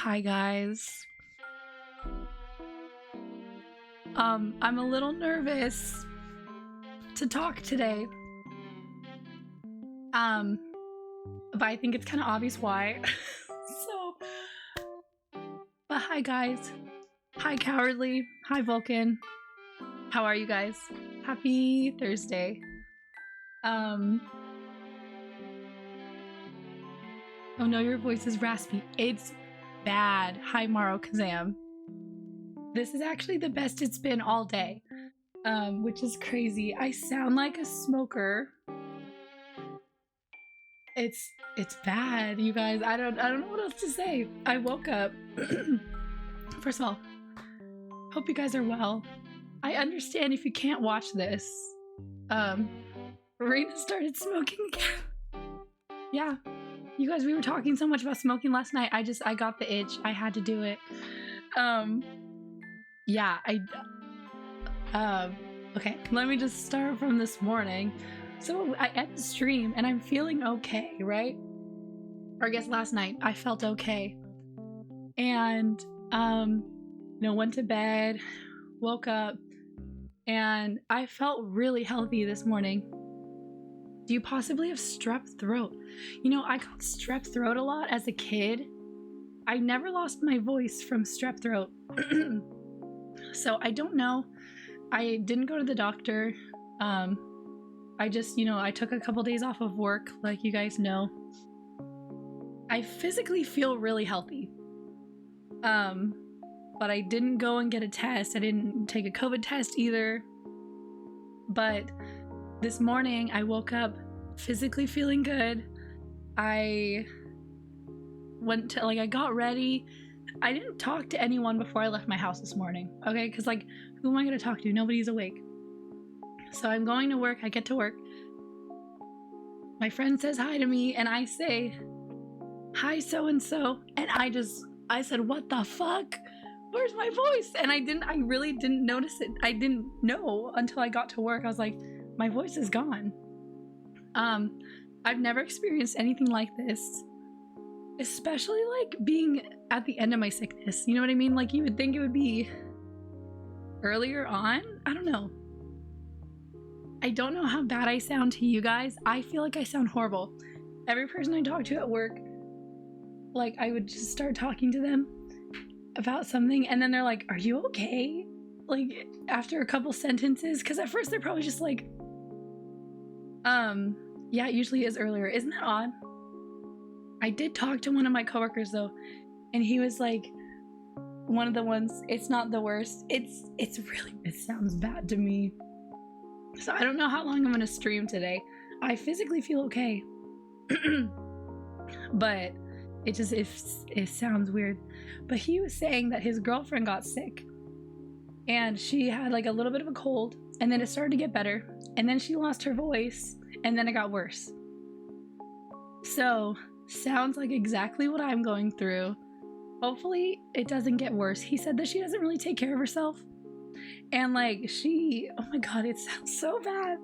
Hi guys. I'm a little nervous to talk today. But I think it's kind of obvious why. But hi guys. Hi Cowardly. Hi Vulcan. How are you guys? Happy Thursday. Oh no, your voice is raspy. It's bad. Hi Maro Kazam. This is actually the best it's been all day, which is crazy. I sound like a smoker. It's bad, you guys. I don't know what else to say. I woke up. First of all, hope you guys are well. I understand if you can't watch this. Rena started smoking again. Yeah. You guys, we were talking so much about smoking last night. I got the itch. I had to do it. Yeah, okay, let me just start from this morning. So I end the stream and I'm feeling okay, right? Or I guess last night I felt okay. And, went to bed, woke up, and I felt really healthy this morning. Do you possibly have strep throat? You know, I got strep throat a lot as a kid. I never lost my voice from strep throat. So I don't know. I didn't go to the doctor. I just, I took a couple days off of work, like you guys know. I physically feel really healthy. But I didn't go and get a test. I didn't take a COVID test either. But this morning I woke up physically feeling good. I went to, I got ready. I didn't talk to anyone before I left my house this morning, okay? Because, who am I going to talk to? Nobody's awake. So I'm going to work. I get to work. My friend says hi to me, and I say, hi, so-and-so. And I said, what the fuck? Where's my voice? And I really didn't notice it. I didn't know until I got to work. I was like, my voice is gone. I've never experienced anything like this. Especially being at the end of my sickness. You know what I mean? You would think it would be earlier on. I don't know. I don't know how bad I sound to you guys. I feel like I sound horrible. Every person I talk to at work, I would just start talking to them about something and then they're like, are you okay? After a couple sentences, because at first they're probably just yeah, it usually is earlier. Isn't that odd? I did talk to one of my coworkers though, and he was one of the ones, it's not the worst. It sounds bad to me. So I don't know how long I'm gonna stream today. I physically feel okay. But it sounds weird. But he was saying that his girlfriend got sick and she had a little bit of a cold, and then it started to get better, and then she lost her voice, and then it got worse. So sounds like exactly what I'm going through. Hopefully it doesn't get worse. He said that she doesn't really take care of herself. And oh my god, it sounds so bad.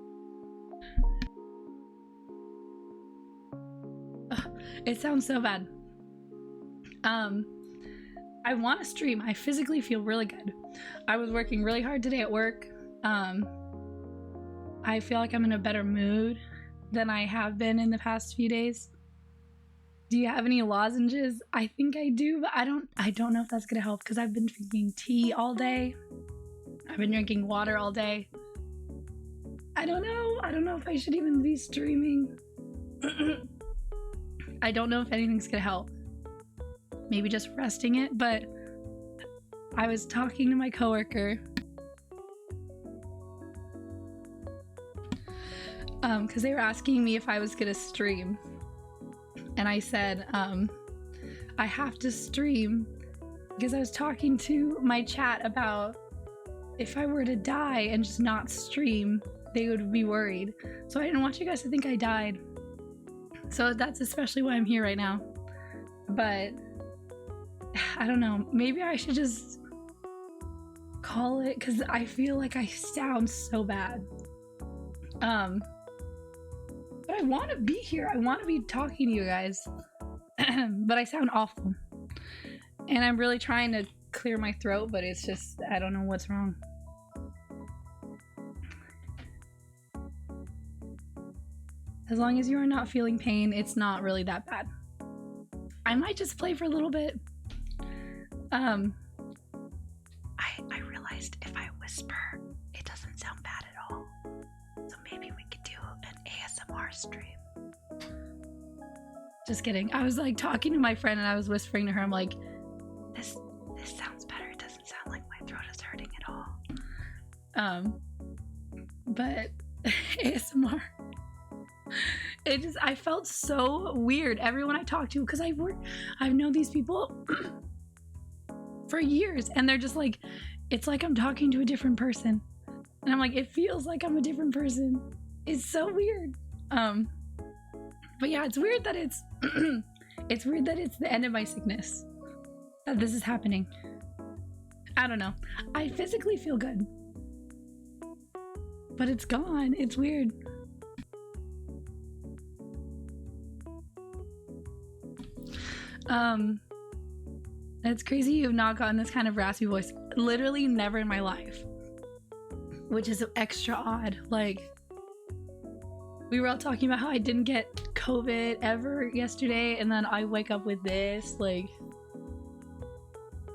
Ugh, it sounds so bad. I want to stream. I physically feel really good. I was working really hard today at work. I feel like I'm in a better mood than I have been in the past few days. Do you have any lozenges? I think I do, but I don't know if that's gonna help because I've been drinking tea all day. I've been drinking water all day. I don't know if I should even be streaming. I don't know if anything's gonna help. Maybe just resting it, but I was talking to my coworker because they were asking me if I was gonna stream. And I said, I have to stream because I was talking to my chat about if I were to die and just not stream, they would be worried. So I didn't want you guys to think I died. So that's especially why I'm here right now. But I don't know. Maybe I should just call it because I feel like I sound so bad. But I want to be here. I want to be talking to you guys. But I sound awful. And I'm really trying to clear my throat, but it's just, I don't know what's wrong. As long as you are not feeling pain, it's not really that bad. I might just play for a little bit. I realized if I whisper, it doesn't sound bad at all. So maybe we could do an ASMR stream. Just kidding. I was like talking to my friend and I was whispering to her, I'm like, this sounds better. It doesn't sound like my throat is hurting at all. But ASMR. I felt so weird. Everyone I talked to, because I've known these people for years, and they're just like, it's like I'm talking to a different person. And I'm like, it feels like I'm a different person. It's so weird. But yeah, it's weird that it's it's weird that it's the end of my sickness that this is happening. I don't know. I physically feel good, but it's gone. It's weird. It's crazy you've not gotten this kind of raspy voice. Literally never in my life. Which is extra odd. Like, we were all talking about how I didn't get COVID ever yesterday, and then I wake up with this. Like,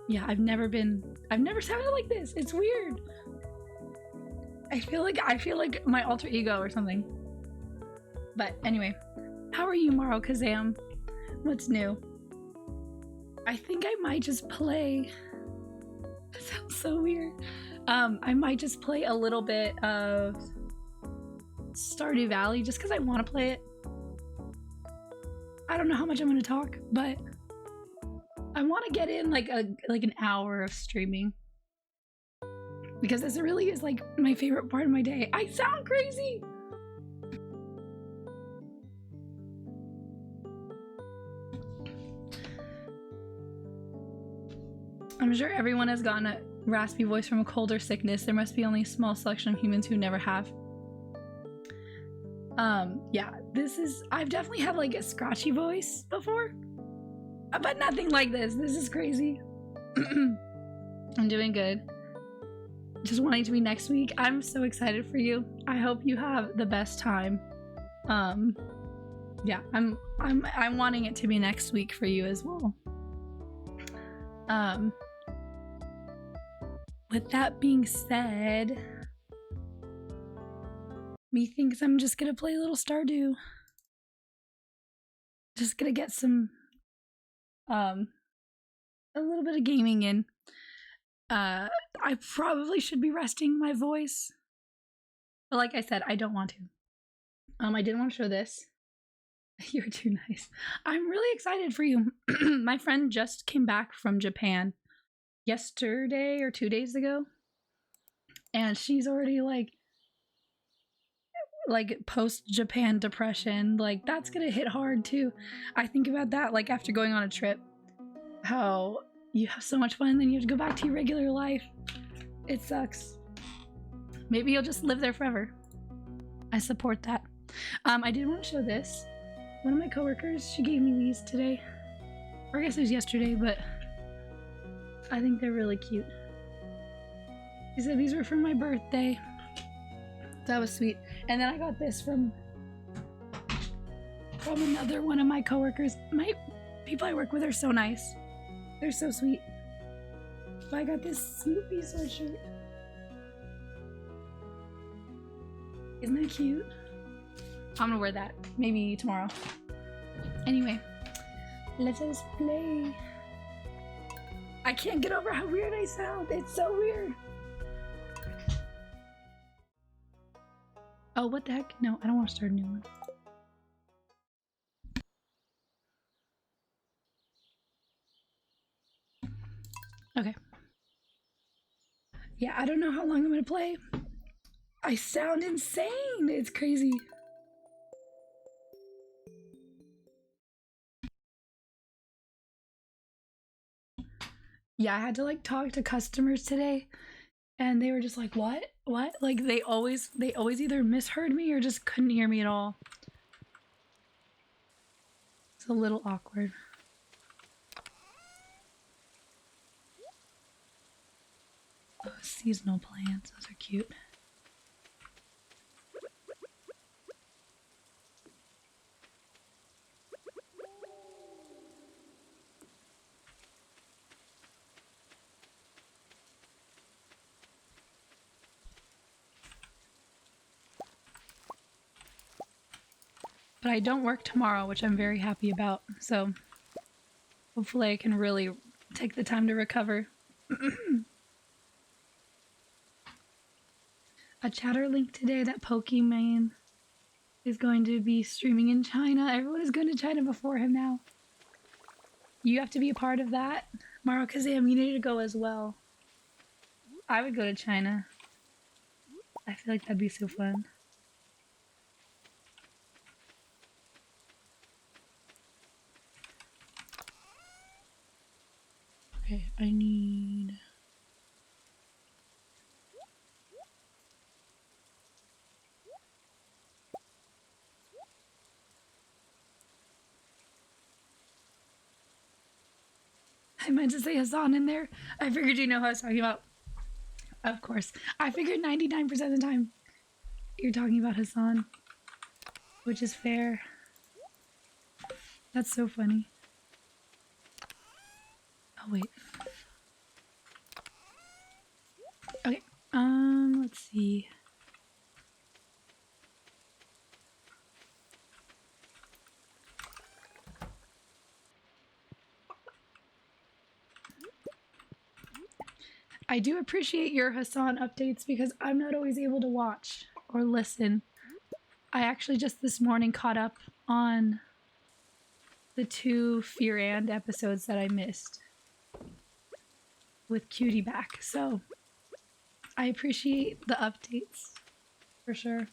yeah, I've never sounded like this. It's weird. I feel like my alter ego or something. But anyway, how are you, Maro Kazam? What's new? I think I might just play. That sounds so weird. I might just play a little bit of Stardew Valley just because I want to play it. I don't know how much I'm going to talk, but I want to get in like an hour of streaming because this really is like my favorite part of my day. I sound crazy. I'm sure everyone has gotten a raspy voice from a cold or sickness. There must be only a small selection of humans who never have. Yeah, I've definitely had like a scratchy voice before, but nothing like this. This is crazy. I'm doing good. Just wanting to be next week. I'm so excited for you. I hope you have the best time. Yeah, I'm wanting it to be next week for you as well. With that being said, methinks I'm just gonna play a little Stardew. Just gonna get some, a little bit of gaming in. I probably should be resting my voice, but like I said, I don't want to. I didn't want to show this. You're too nice. I'm really excited for you. My friend just came back from Japan yesterday or 2 days ago, and she's already like post Japan depression. Like, that's gonna hit hard too. I think about that like after going on a trip, how you have so much fun and then you have to go back to your regular life. It sucks. Maybe you'll just live there forever. I support that. I did want to show this. One of my coworkers, she gave me these today, or I guess it was yesterday, but I think they're really cute. She said these were for my birthday. That was sweet. And then I got this from another one of my coworkers. My people I work with are so nice. They're so sweet. So I got this Snoopy sweatshirt. Isn't that cute? I'm gonna wear that maybe tomorrow. Anyway, let us play. I can't get over how weird I sound. It's so weird. Oh, what the heck? No, I don't want to start a new one. Okay. Yeah, I don't know how long I'm gonna play. I sound insane. It's crazy. Yeah, I had to like talk to customers today, and they were just like, what? Like they always either misheard me or just couldn't hear me at all. It's a little awkward. seasonal plants. Those are cute. But I don't work tomorrow, which I'm very happy about. So hopefully I can really take the time to recover. A chatter link today that Pokemon is going to be streaming in China. Everyone is going to China before him now. You have to be a part of that. Maro Kazam, you need to go as well. I would go to China. I feel like that'd be so fun. Okay, I need... I meant to say Hassan in there. I figured you know who I was talking about. Of course. I figured 99% of the time you're talking about Hassan. Which is fair. That's so funny. Oh, wait. Okay. Let's see. I do appreciate your Hassan updates because I'm not always able to watch or listen. I actually just this morning caught up on the 2 Fear and episodes that I missed with Cutie back, so I appreciate the updates for sure.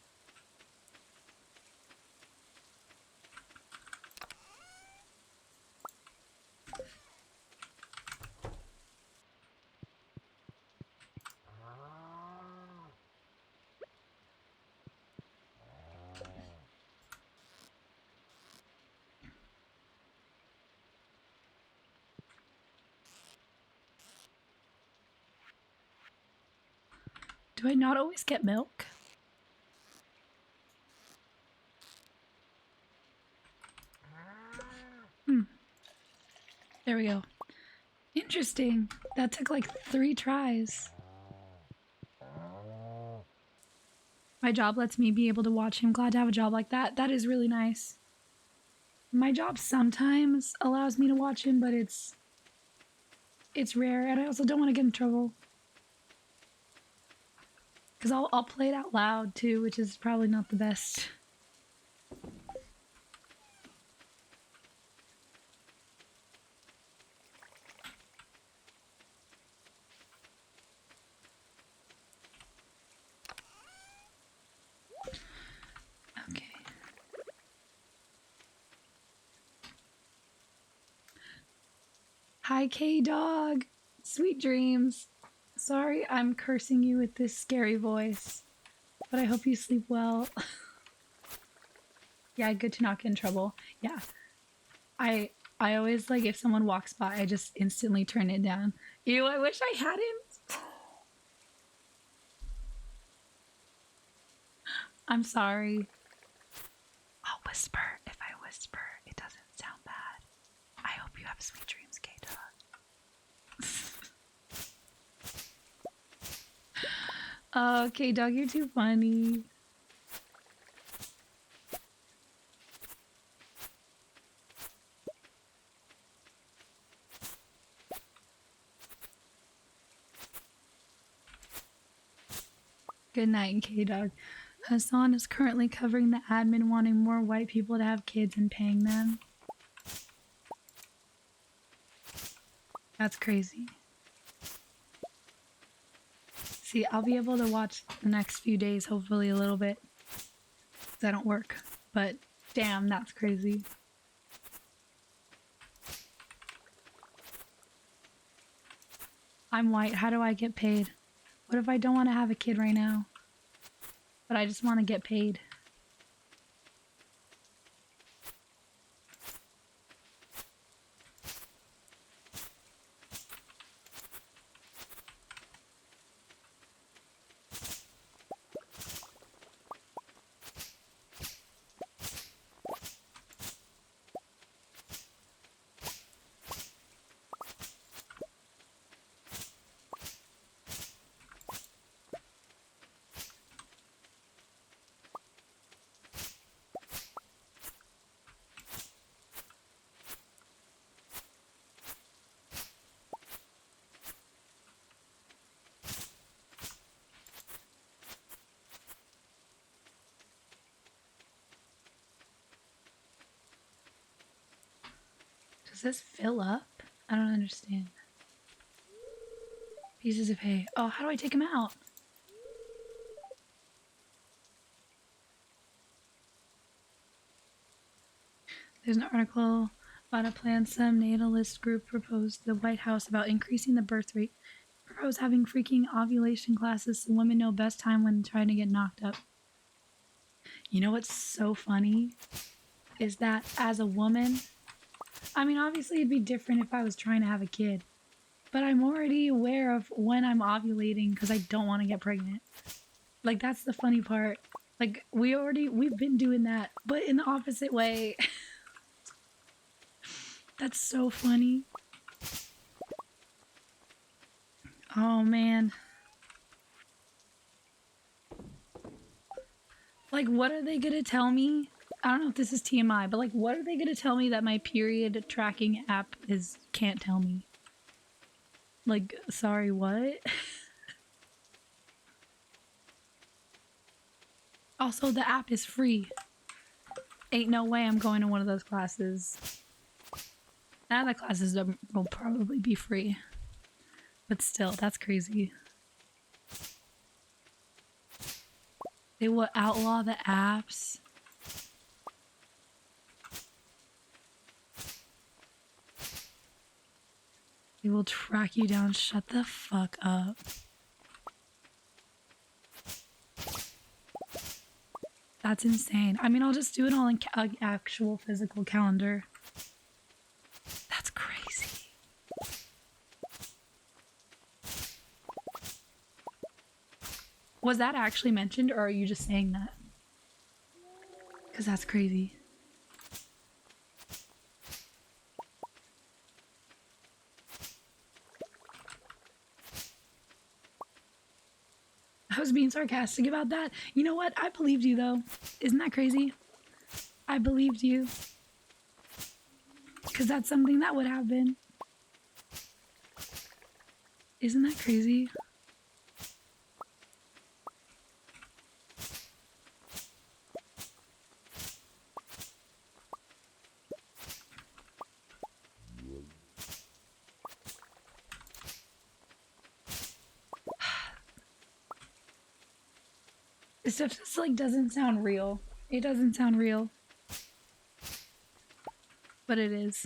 Do I not always get milk? There we go. Interesting. That took like 3 tries. My job lets me be able to watch him. Glad to have a job like that. That is really nice. My job sometimes allows me to watch him, but it's rare, and I also don't want to get in trouble. Because I'll play it out loud too, which is probably not the best. Okay. Hi, K-Dog. Sweet dreams. Sorry I'm cursing you with this scary voice, but I hope you sleep well. Yeah, good to not get in trouble. Yeah. I always, like, if someone walks by, I just instantly turn it down. Ew, I wish I hadn't. I'm sorry. I'll whisper. If I whisper, it doesn't sound bad. I hope you have sweet dreams, K-Dog. Oh, K-Dog, you're too funny. Good night, K-Dog. Hassan is currently covering the admin wanting more white people to have kids and paying them. That's crazy. See, I'll be able to watch the next few days, hopefully a little bit. 'Cause I don't work. But damn, that's crazy. I'm white. How do I get paid? What if I don't want to have a kid right now? But I just want to get paid. Does this fill up? I don't understand. Pieces of hay. Oh, how do I take them out? There's an article about a plan some natalist group proposed to the White House about increasing the birth rate. Propose having freaking ovulation classes so women know best time when trying to get knocked up. You know what's so funny? Is that as a woman, I mean, obviously it'd be different if I was trying to have a kid, but I'm already aware of when I'm ovulating because I don't want to get pregnant. Like, that's the funny part. Like, we've been doing that, but in the opposite way. That's so funny. Oh, man. Like, what are they gonna tell me? I don't know if this is TMI, but like, what are they gonna tell me that my period tracking app can't tell me? Like, sorry, what? Also, the app is free. Ain't no way I'm going to one of those classes. Now the classes will probably be free. But still, that's crazy. They will outlaw the apps. They will track you down. Shut the fuck up. That's insane. I mean, I'll just do it all in actual physical calendar. That's crazy. Was that actually mentioned, or are you just saying that? Because that's crazy. I was being sarcastic about that. You know what? I believed you, though. Isn't that crazy? I believed you. Because that's something that would happen. Isn't that crazy? This stuff just like doesn't sound real. It doesn't sound real. But it is.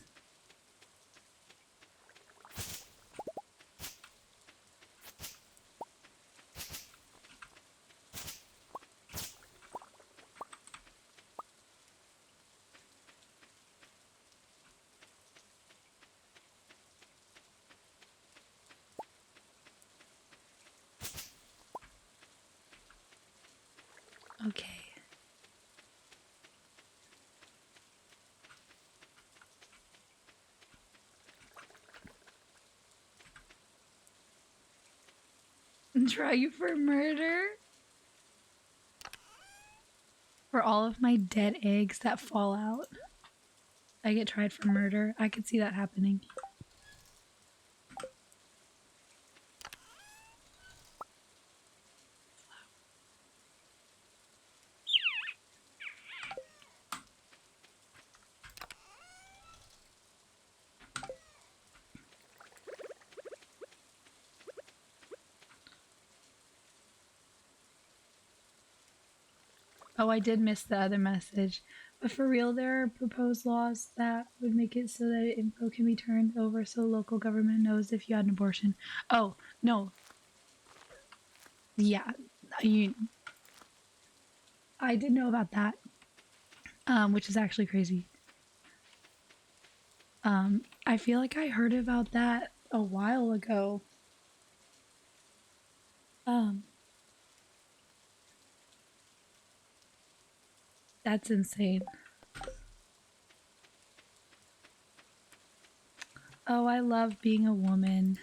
Okay. Try you for murder? For all of my dead eggs that fall out, I get tried for murder. I could see that happening. Oh, I did miss the other message. But for real, there are proposed laws that would make it so that info can be turned over so local government knows if you had an abortion. Oh, no. Yeah, I did know about that, which is actually crazy. I feel like I heard about that a while ago. That's insane. Oh, I love being a woman.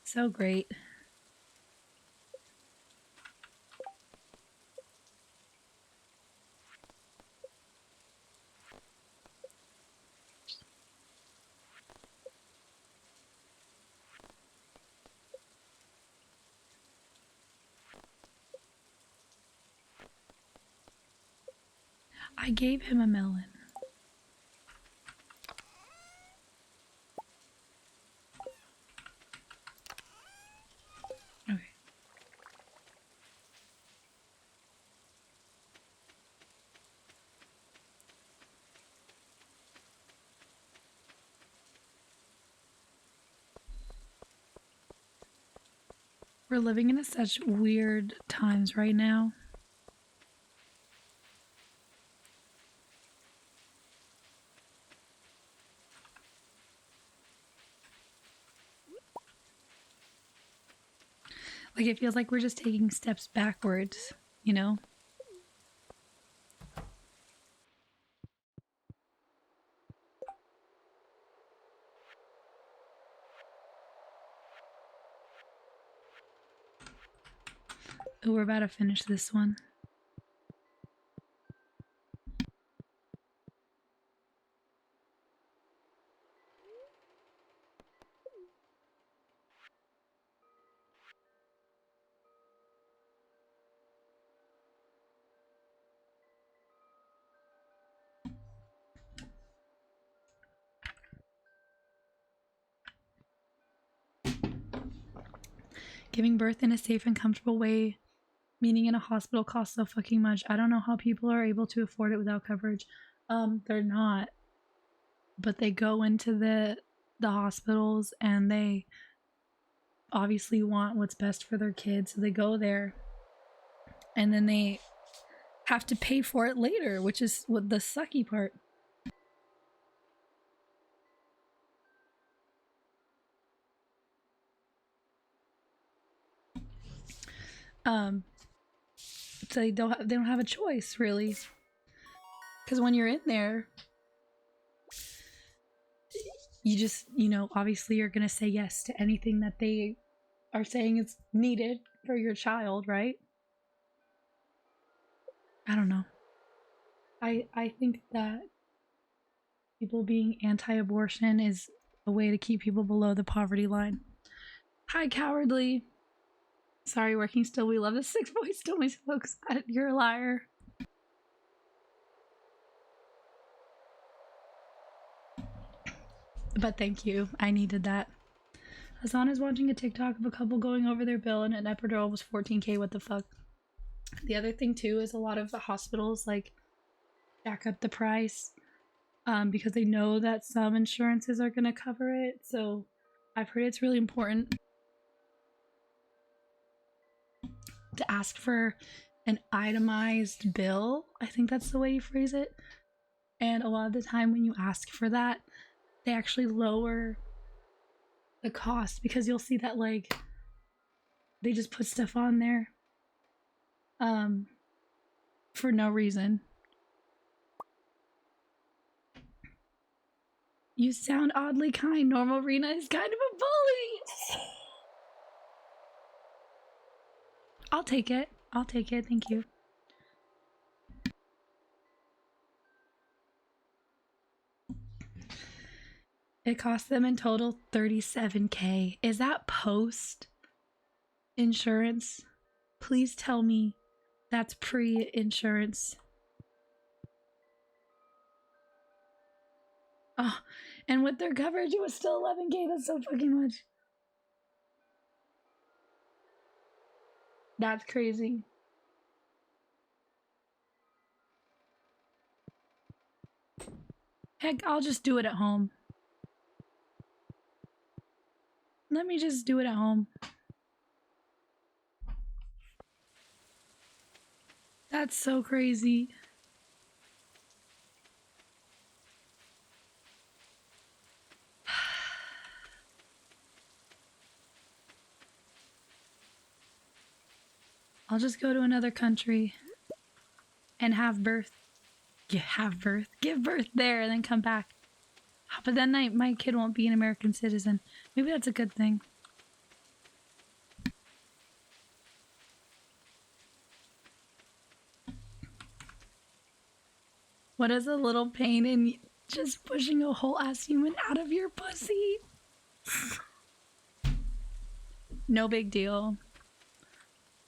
So great. I gave him a melon. We're living in such weird times right now. Like, it feels like we're just taking steps backwards, you know? Ooh, we're about to finish this one. Giving birth in a safe and comfortable way, meaning in a hospital, costs so fucking much. I don't know how people are able to afford it without coverage. They're not. But they go into the hospitals and they obviously want what's best for their kids. So they go there and then they have to pay for it later, which is what the sucky part. So they don't have a choice, really, because when you're in there, you just, you know, obviously you're gonna say yes to anything that they are saying is needed for your child, right? I don't know. I think that people being anti-abortion is a way to keep people below the poverty line. Hi, cowardly. Sorry, working still. We love the sick voice. Don't we, folks? You're a liar. But thank you. I needed that. Hassan is watching a TikTok of a couple going over their bill and an epidural was $14K. What the fuck? The other thing too is a lot of the hospitals like jack up the price because they know that some insurances are going to cover it. So I've heard it's really important to ask for an itemized bill. I think that's the way you phrase it. And a lot of the time when you ask for that, they actually lower the cost because you'll see that like they just put stuff on there for no reason. You sound oddly kind. Normal Rena is kind of a bully. I'll take it. I'll take it. Thank you. It cost them in total $37K. Is that post insurance? Please tell me that's pre-insurance. Oh, and with their coverage, it was still $11K. That's so fucking much. That's crazy. Heck, I'll just do it at home. Let me just do it at home. That's so crazy. I'll just go to another country and have birth. Give birth there and then come back. But then my kid won't be an American citizen. Maybe that's a good thing. What is a little pain in just pushing a whole ass human out of your pussy? No big deal.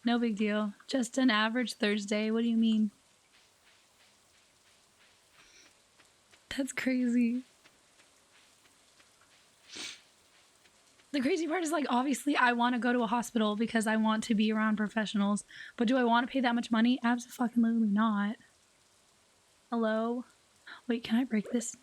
No big deal. Just an average Thursday. What do you mean? That's crazy. The crazy part is, like, obviously I want to go to a hospital because I want to be around professionals. But do I want to pay that much money? Absolutely not. Hello? Wait, can I break this now?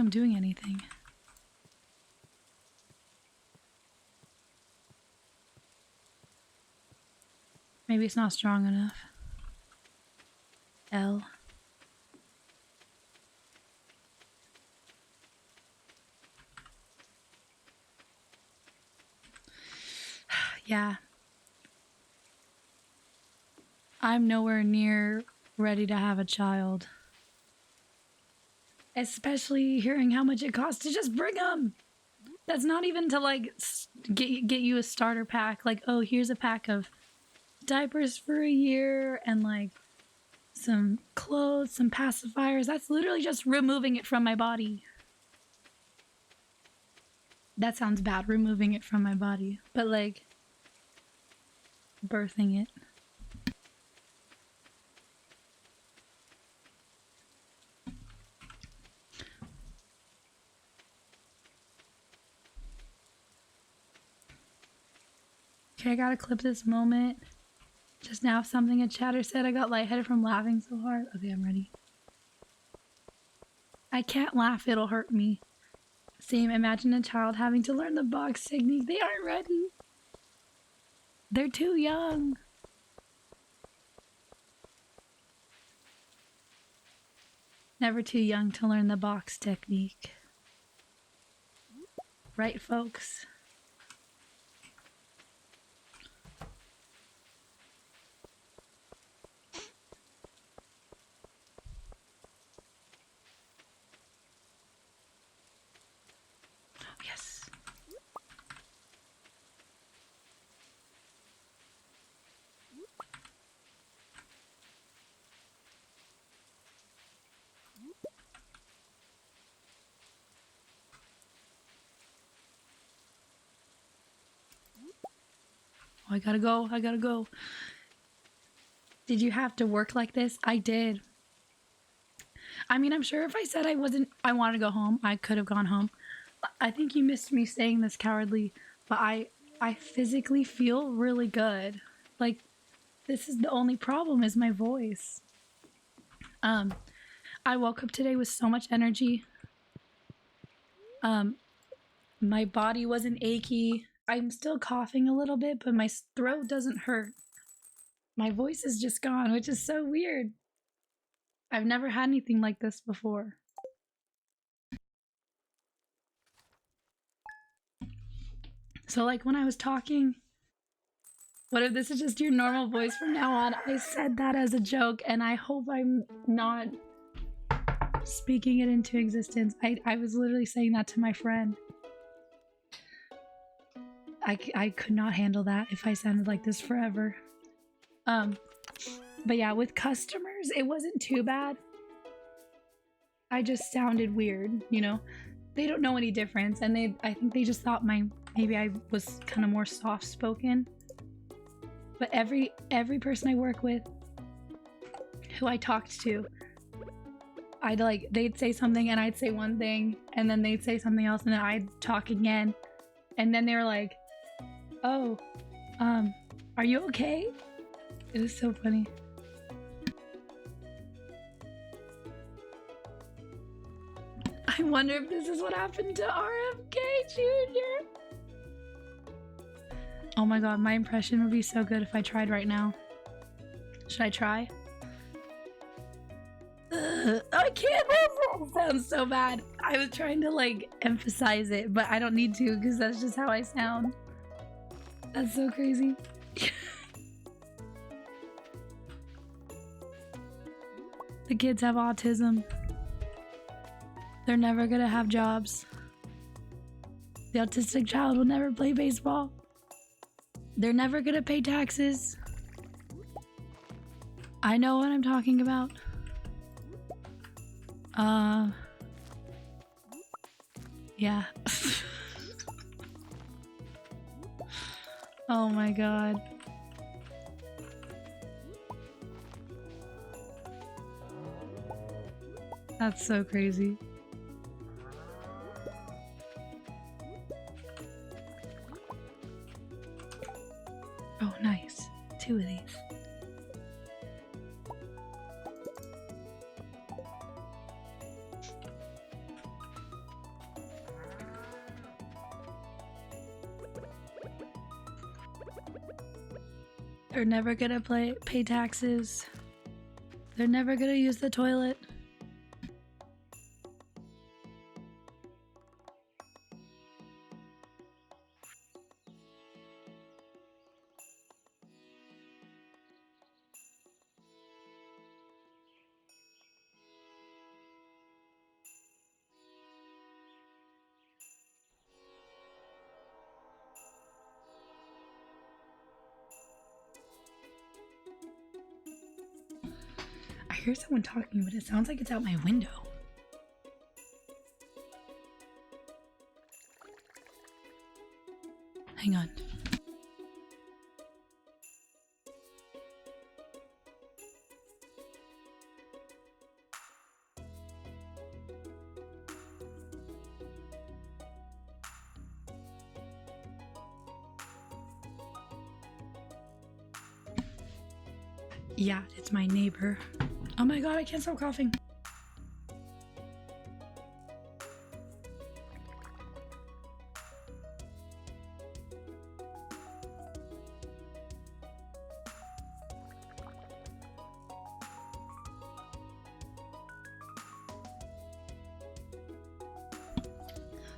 I'm doing anything. Maybe it's not strong enough. L. Yeah. I'm nowhere near ready to have a child. Especially hearing how much it costs to just bring them. That's not even to like get you a starter pack. Like, oh, here's a pack of diapers for a year and like some clothes, some pacifiers. That's literally just removing it from my body. That sounds bad, removing it from my body. But like, birthing it. Okay, I gotta clip this moment. Just now, something in chatter said I got lightheaded from laughing so hard. Okay, I'm ready. I can't laugh, it'll hurt me. Same, imagine a child having to learn the box technique. They aren't ready. They're too young. Never too young to learn the box technique. Right, folks? Yes. Oh, I gotta go. I gotta go. Did you have to work like this? I did. I mean, I'm sure if I said I wanted to go home, I could have gone home. I think you missed me saying this, cowardly, but I physically feel really good. Like, this is the only problem is my voice. I woke up today with so much energy. My body wasn't achy. I'm still coughing a little bit, but my throat doesn't hurt. My voice is just gone, which is so weird. I've never had anything like this before. So like when I was talking, what if this is just your normal voice from now on? I said that as a joke, and I hope I'm not speaking it into existence. I was literally saying that to my friend. I could not handle that if I sounded like this forever. But yeah, with customers, it wasn't too bad. I just sounded weird, you know? They don't know any difference, and I think they just thought maybe I was kind of more soft-spoken. But every person I work with, who I talked to, they'd say something and I'd say one thing, and then they'd say something else and then I'd talk again. And then they were like, oh, are you okay? It was so funny. I wonder if this is what happened to RFK Jr. Oh my god, my impression would be so good if I tried right now. Should I try? I can't. It sounds so bad. I was trying to like emphasize it, but I don't need to because that's just how I sound. That's so crazy. The kids have autism. They're never gonna have jobs. The autistic child will never play baseball. They're never gonna pay taxes. I know what I'm talking about. Yeah. Oh my god. That's so crazy. Oh, nice. 2 of these. They're never gonna pay taxes. They're never gonna use the toilet. I hear someone talking, but it sounds like it's out my window. Hang on. Yeah, it's my neighbor. Oh my god, I can't stop coughing.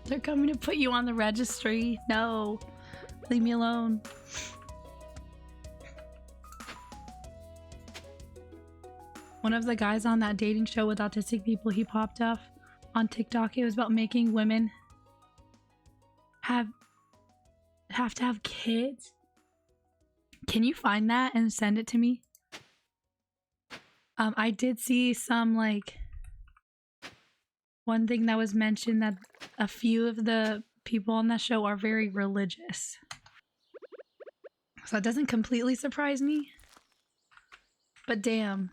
They're coming to put you on the registry. No, leave me alone. One of the guys on that dating show with autistic people, he popped up on TikTok. It was about making women have to have kids. Can you find that and send it to me? I did see some, like, one thing that was mentioned, that a few of the people on that show are very religious. So that doesn't completely surprise me. But damn.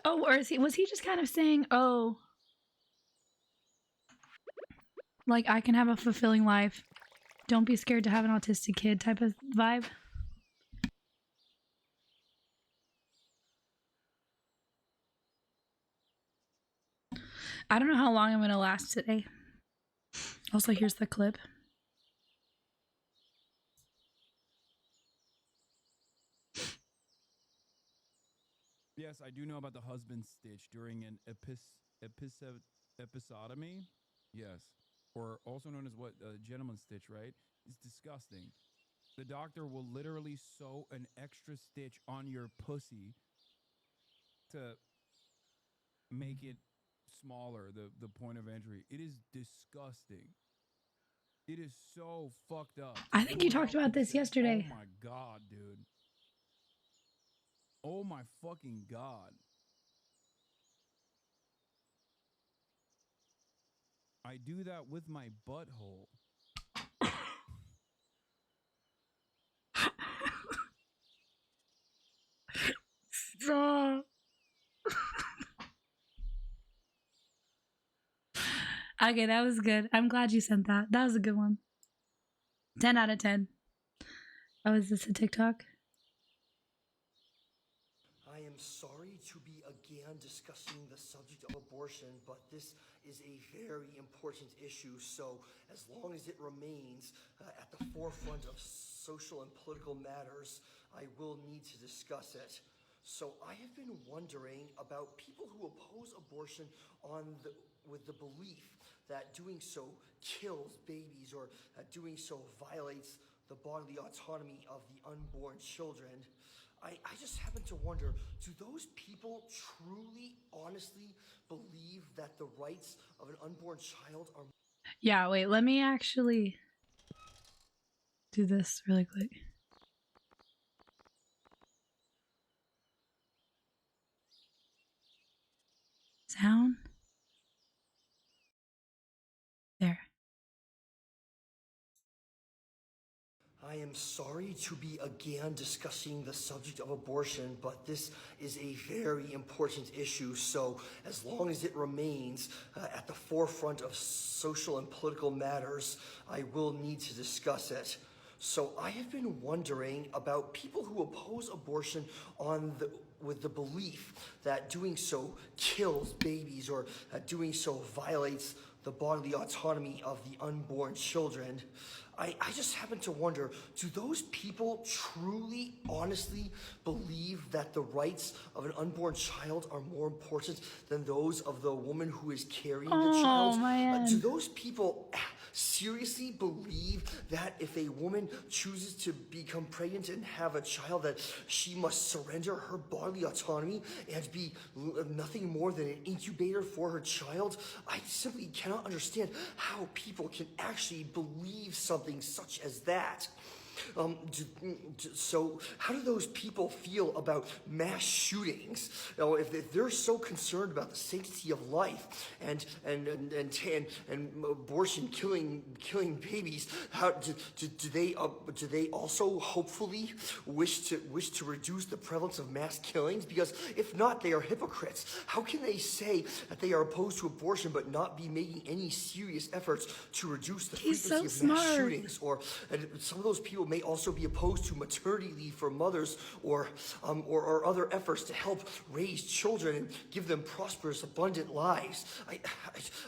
Oh, or was he just kind of saying, oh, like, I can have a fulfilling life. Don't be scared to have an autistic kid type of vibe? I don't know how long I'm going to last today. Also, here's the clip. Yes, I do know about the husband stitch during an episotomy. Yes. Or also known as what? Gentleman stitch, right? It's disgusting. The doctor will literally sew an extra stitch on your pussy to make it smaller, the point of entry. It is disgusting. It is so fucked up. I think you talked about this yesterday. Oh my god, dude. Oh my fucking god. I do that with my butthole. Stop. Okay, that was good. I'm glad you sent that. That was a good one. 10 out of 10. Oh, is this a TikTok? I am sorry to be again discussing the subject of abortion, but this is a very important issue. So as long as it remains at the forefront of social and political matters, I will need to discuss it. So I have been wondering about people who oppose abortion with the belief that doing so kills babies, or that doing so violates the bodily autonomy of the unborn children. I just happen to wonder, do those people truly, honestly believe that the rights of an unborn child are... Yeah, wait, let me actually do this really quick. Sound? There. I am sorry to be again discussing the subject of abortion, but this is a very important issue. So as long as it remains at the forefront of social and political matters, I will need to discuss it. So I have been wondering about people who oppose abortion with the belief that doing so kills babies, or that doing so violates the bodily autonomy of the unborn children, I just happen to wonder, do those people truly, honestly believe that the rights of an unborn child are more important than those of the woman who is carrying the child? Do those people seriously believe that if a woman chooses to become pregnant and have a child, that she must surrender her bodily autonomy and be nothing more than an incubator for her child? I simply cannot understand how people can actually believe something such as that. So how do those people feel about mass shootings? You know, if they're so concerned about the sanctity of life and abortion killing babies, how do they also hopefully wish to reduce the prevalence of mass killings? Because if not, they are hypocrites. How can they say that they are opposed to abortion but not be making any serious efforts to reduce the frequency of mass shootings? Or some of those people may also be opposed to maternity leave for mothers or other efforts to help raise children and give them prosperous, abundant lives. I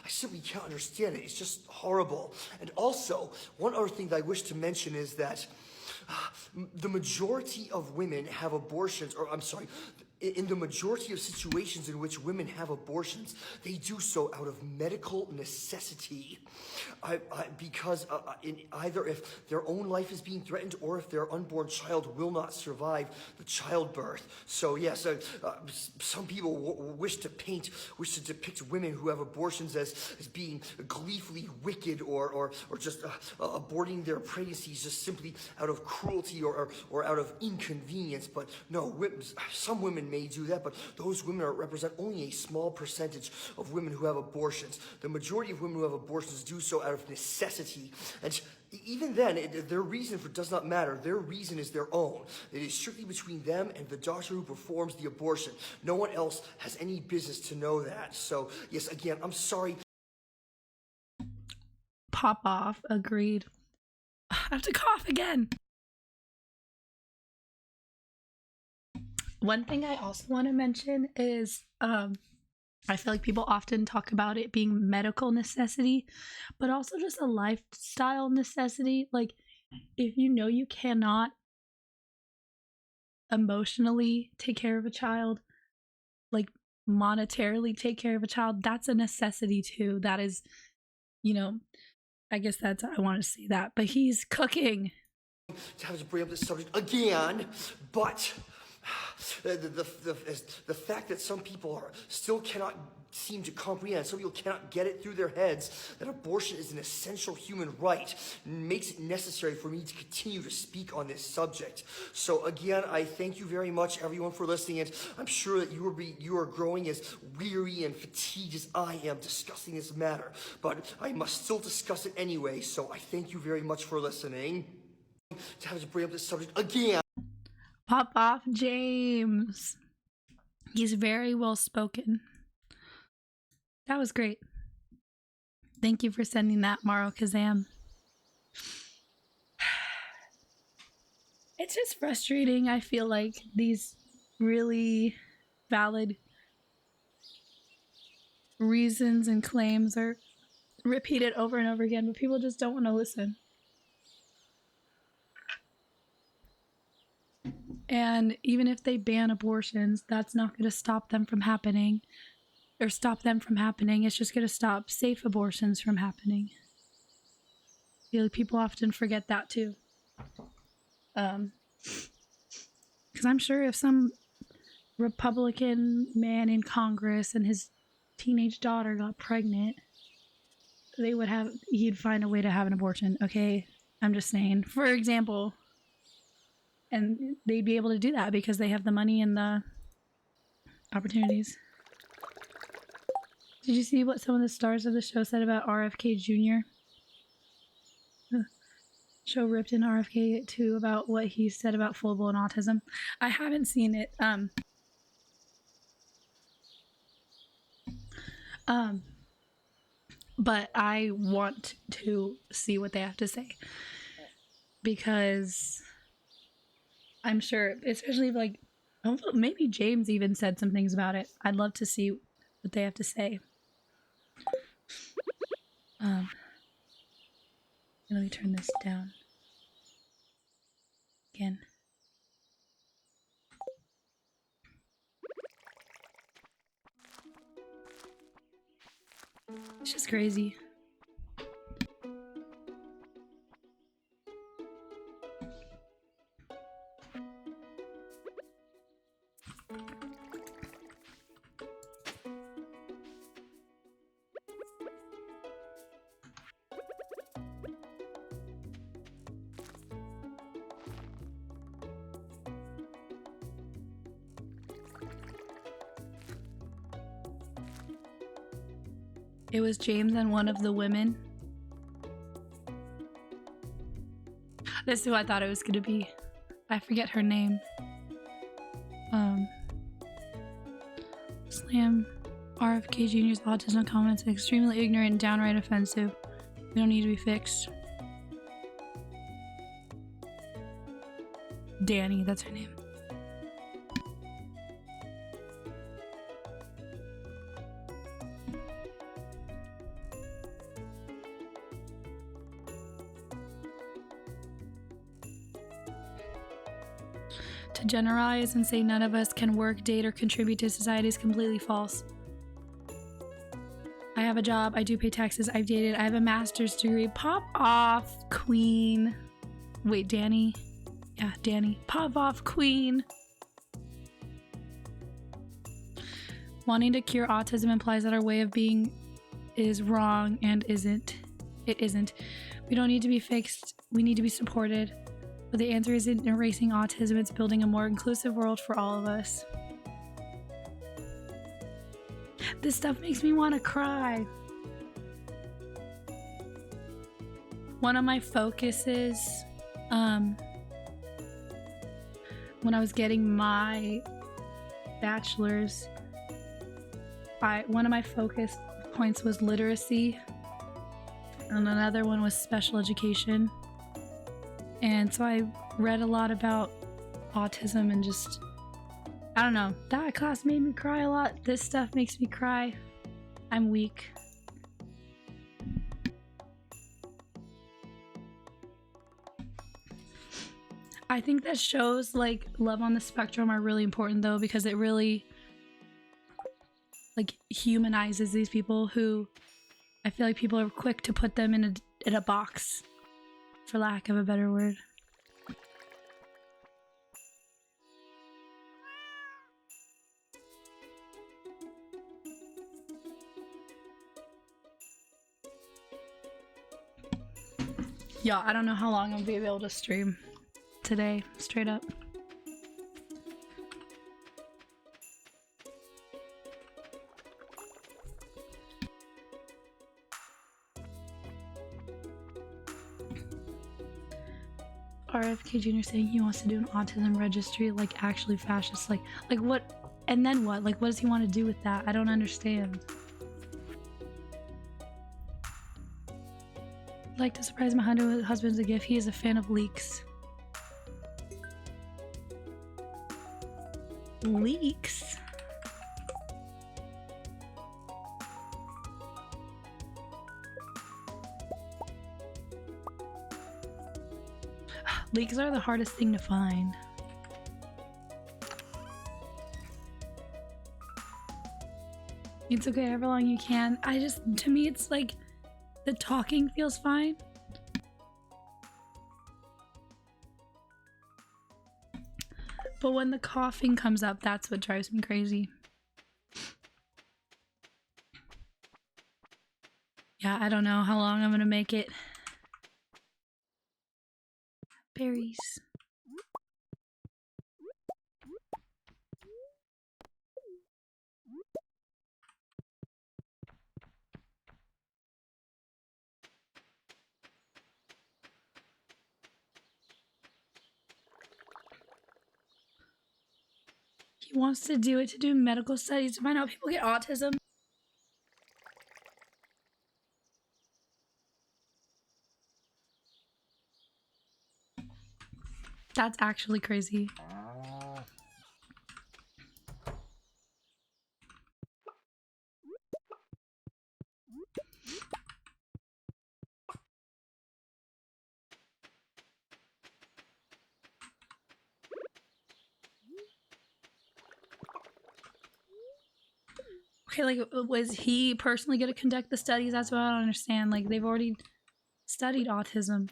simply can't understand it. It's just horrible. And also, one other thing that I wish to mention is that the majority of women have abortions, or I'm sorry, in the majority of situations in which women have abortions, they do so out of medical necessity, because in either if their own life is being threatened or if their unborn child will not survive the childbirth. So yes, some people wish to depict women who have abortions as being gleefully wicked or just aborting their pregnancies just simply out of cruelty or out of inconvenience. But no, some women may do that, but those women represent only a small percentage of women who have abortions. The majority of women who have abortions do so out of necessity, and even then, their reason does not matter. Their reason is their own. It is strictly between them and the doctor who performs the abortion. No one else has any business to know that. So yes, again, I'm sorry. Pop off. Agreed. I have to cough again. One thing I also want to mention is I feel like people often talk about it being medical necessity, but also just a lifestyle necessity. Like, if you know you cannot emotionally take care of a child, like monetarily take care of a child, that's a necessity too. That is, I guess I want to say that. But he's cooking. To have to bring up this subject again, but the fact that some people still cannot seem to comprehend, some people cannot get it through their heads that abortion is an essential human right makes it necessary for me to continue to speak on this subject. So again, I thank you very much, everyone, for listening, and I'm sure that you are growing as weary and fatigued as I am discussing this matter, but I must still discuss it anyway, so I thank you very much for listening. To have to bring up this subject again. Pop off, James. He's very well spoken. That was great. Thank you for sending that, Maro Kazam. It's just frustrating. I feel like these really valid reasons and claims are repeated over and over again, but people just don't want to listen. And even if they ban abortions, that's not going to stop them from happening. Or stop them from happening. It's just going to stop safe abortions from happening. I feel like people often forget that too. Because I'm sure if some Republican man in Congress and his teenage daughter got pregnant, he'd find a way to have an abortion. Okay, I'm just saying. For example. And they'd be able to do that because they have the money and the opportunities. Did you see what some of the stars of the show said about RFK Jr.? The show ripped in RFK too about what he said about full-blown autism. I haven't seen it. But I want to see what they have to say. Because I'm sure, especially like, maybe James even said some things about it. I'd love to see what they have to say. Let me turn this down again. It's just crazy. It was James and one of the women. This is who I thought it was gonna be. I forget her name. Slam RFK Jr.'s autism comments extremely ignorant and downright offensive. We don't need to be fixed. Danny, that's her name. To generalize and say none of us can work, date, or contribute to society is completely false. I have a job, I do pay taxes, I've dated, I have a master's degree. Pop off, queen. Wait, Danny? Yeah, Danny. Pop off, queen. Wanting to cure autism implies that our way of being is wrong and isn't. It isn't. We don't need to be fixed, we need to be supported. But the answer isn't erasing autism, it's building a more inclusive world for all of us. This stuff makes me want to cry. One of my focuses, when I was getting my bachelor's, one of my focus points was literacy, and another one was special education. And so I read a lot about autism and just, I don't know, that class made me cry a lot. This stuff makes me cry. I'm weak. I think that shows like Love on the Spectrum are really important though, because it really like humanizes these people who I feel like people are quick to put them in a box, for lack of a better word. Yeah, I don't know how long I'll be able to stream today, straight up. RFK Jr. saying he wants to do an autism registry, like actually fascist, like what? And then what? Like what does he want to do with that? I don't understand. Like to surprise my husband's a gift. He is a fan of leaks. Leaks? Leaks are the hardest thing to find. It's okay, however long you can. To me, it's like the talking feels fine. But when the coughing comes up, that's what drives me crazy. Yeah, I don't know how long I'm gonna make it. Berries. He wants to do it to do medical studies to find out people get autism. That's actually crazy. Okay, like, was he personally going to conduct the studies? That's what I don't understand. Like, they've already studied autism.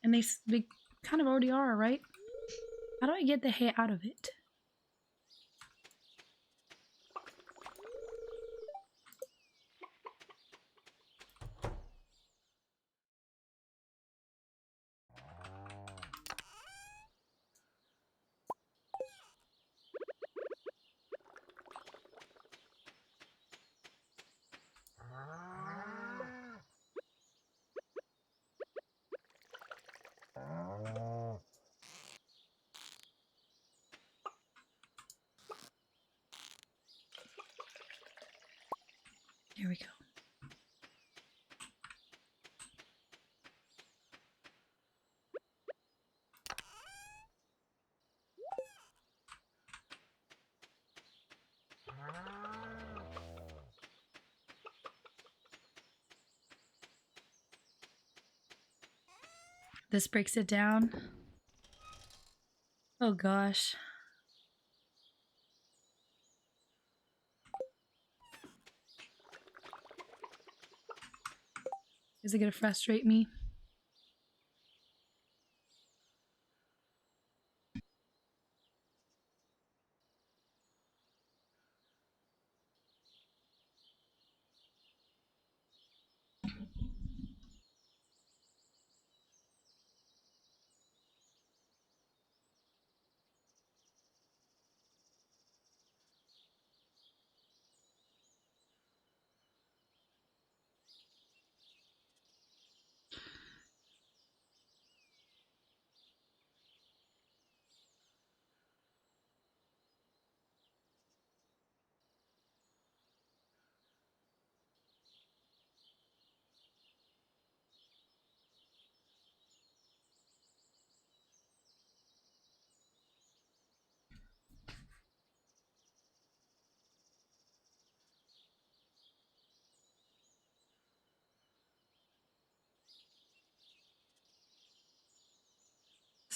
And they kind of already are, right? How do I get the hay out of it? There we go. This breaks it down. Oh gosh. Is it gonna frustrate me?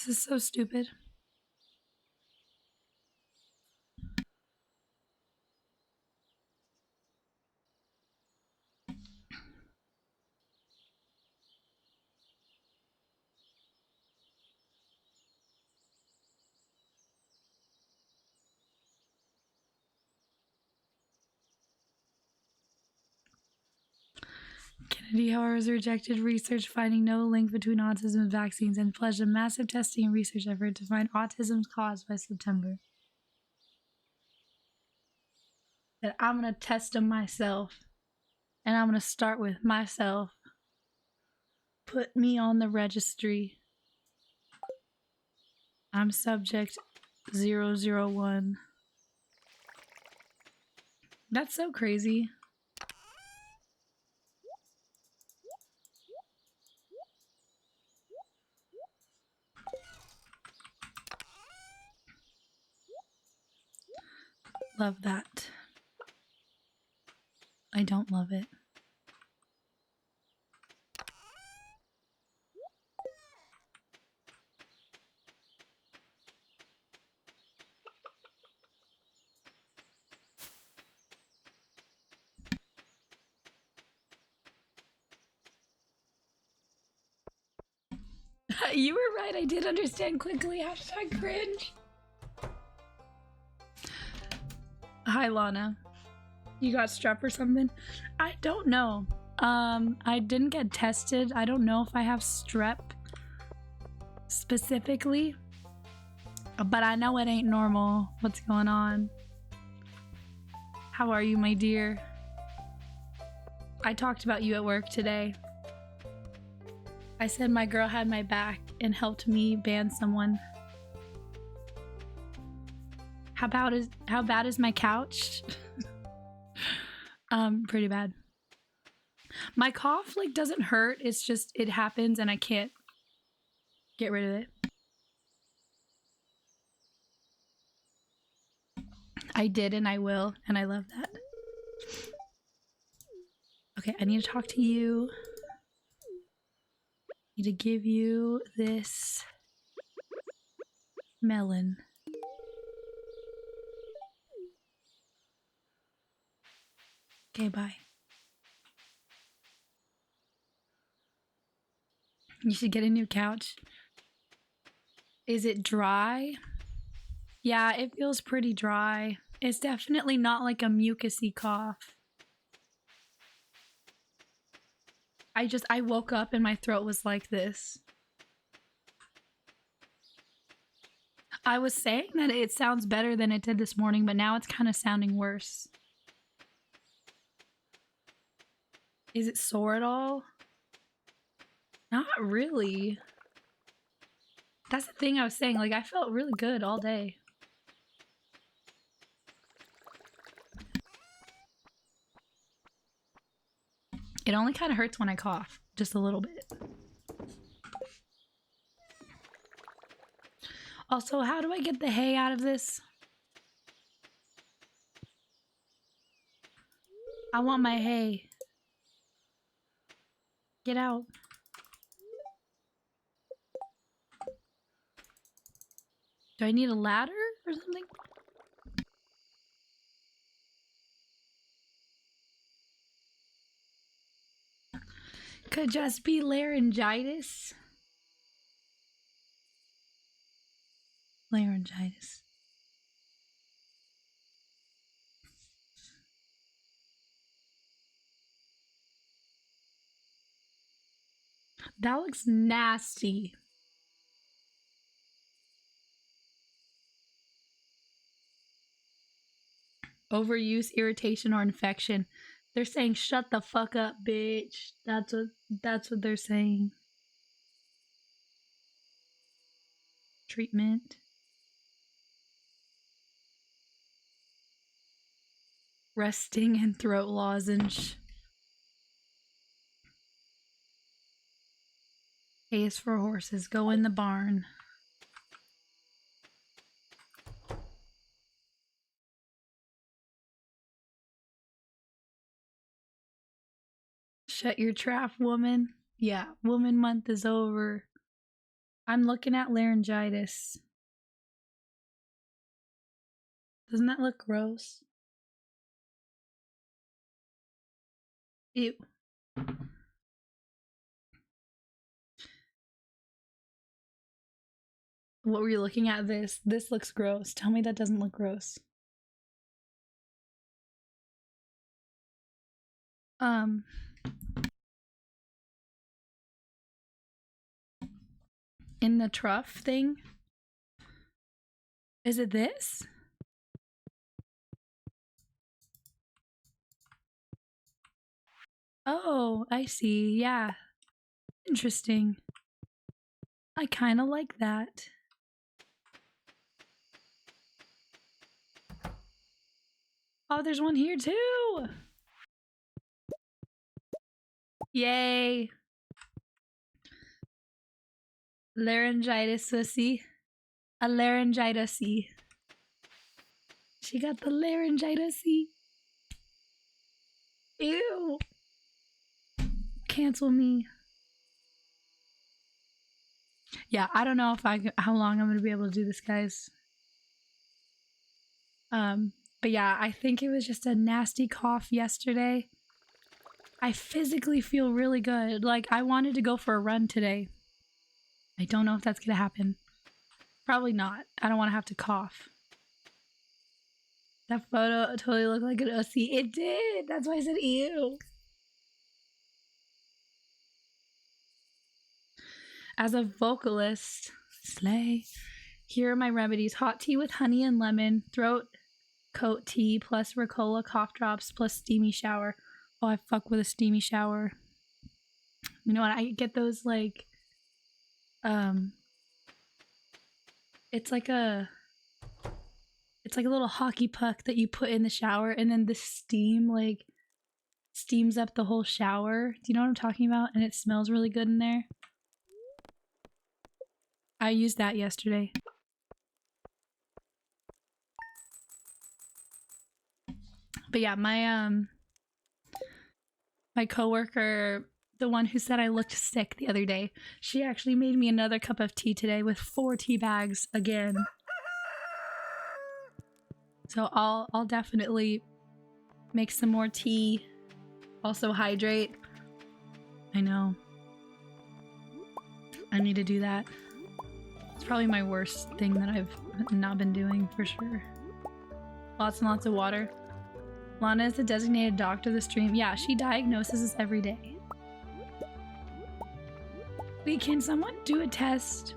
This is so stupid. Kennedy, however, has rejected research finding no link between autism and vaccines and pledged a massive testing and research effort to find autism's cause by September. That I'm gonna test them myself, and I'm gonna start with myself. Put me on the registry. I'm subject 001. That's so crazy. Love that. I don't love it. You were right, I did understand quickly. Hashtag cringe. Hi, Lana. You got strep or something? I don't know. I didn't get tested. I don't know if I have strep specifically, but I know it ain't normal. What's going on? How are you, my dear? I talked about you at work today. I said my girl had my back and helped me ban someone. How bad is my couch? Pretty bad. My cough like doesn't hurt. It's just it happens and I can't get rid of it. I did and I will, and I love that. Okay, I need to talk to you. I need to give you this melon. Okay, bye. You should get a new couch. Is it dry? Yeah, it feels pretty dry. It's definitely not like a mucusy cough. I woke up and my throat was like this. I was saying that it sounds better than it did this morning, but now it's kind of sounding worse. Is it sore at all? Not really. That's the thing I was saying. Like, I felt really good all day. It only kind of hurts when I cough. Just a little bit. Also, how do I get the hay out of this? I want my hay. Get out. Do I need a ladder or something? Could just be laryngitis. Laryngitis. That looks nasty. Overuse, irritation, or infection. They're saying shut the fuck up, bitch. That's what they're saying. Treatment. Resting and throat lozenge. Hay is for horses. Go in the barn. Shut your trap, woman. Yeah, woman month is over. I'm looking at laryngitis. Doesn't that look gross? Ew. What were you looking at? This looks gross. Tell me that doesn't look gross. In the trough thing? Is it this? Oh, I see. Yeah. Interesting. I kind of like that. Oh, there's one here too. Yay. Laryngitis pussy. A laryngitis-y. She got the laryngitis-y. Ew. Cancel me. Yeah, I don't know if how long I'm gonna be able to do this, guys. But yeah, I think it was just a nasty cough yesterday. I physically feel really good. Like, I wanted to go for a run today. I don't know if that's gonna happen. Probably not. I don't want to have to cough. That photo totally looked like an OC. It did. That's why I said ew. As a vocalist, slay. Here are my remedies. Hot tea with honey and lemon. Throat coat tea plus Ricola cough drops plus steamy shower. Oh, I fuck with a steamy shower. You know what? I get those like, it's like a little hockey puck that you put in the shower, and then the steam like steams up the whole shower. Do you know what I'm talking about? And it smells really good in there. I used that yesterday. But yeah, my coworker, the one who said I looked sick the other day, she actually made me another cup of tea today with 4 tea bags again. So I'll definitely Make some more tea. Also hydrate. I know. I need to do that. It's probably my worst thing that I've not been doing for sure. Lots and lots of water. Lana is the designated doctor of the stream. Yeah, she diagnoses us every day. Wait, can someone do a test